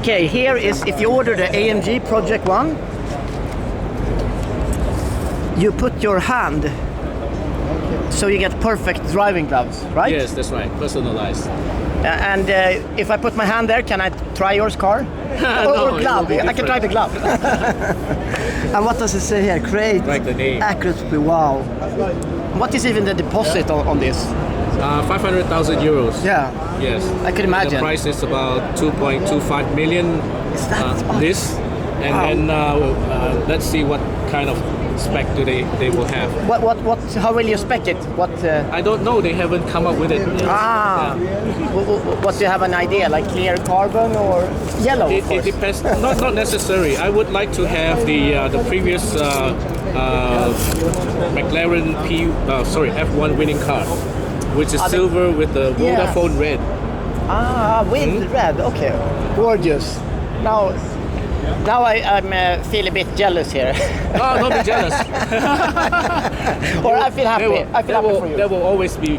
Okay, here is if you order the AMG Project 1, you put your hand so you get perfect driving gloves, right? Yes, that's right. Personalized. And if I put my hand there, can I try your car? No, or glove? I can try the glove. And what does it say here? Create Like the name. accuracy. Wow. What is even the deposit on this? 500,000 euros. Yeah. Yes. I could imagine. The price is about 2.25 million. Is that much? This, and Wow. then let's see what kind of spec they will have. What? How will you spec it? What? I don't know. They haven't come up with it yet. Ah. Yeah. What do you have an idea? Like clear carbon or yellow? Of It course. depends. Not necessary. I would like to have the previous McLaren F1 winning car, which is silver with the Vodafone red. Ah, with red. Okay, gorgeous. Now I'm feel a bit jealous here. Oh, don't be jealous. Or I feel happy. I feel happy for you. There will always be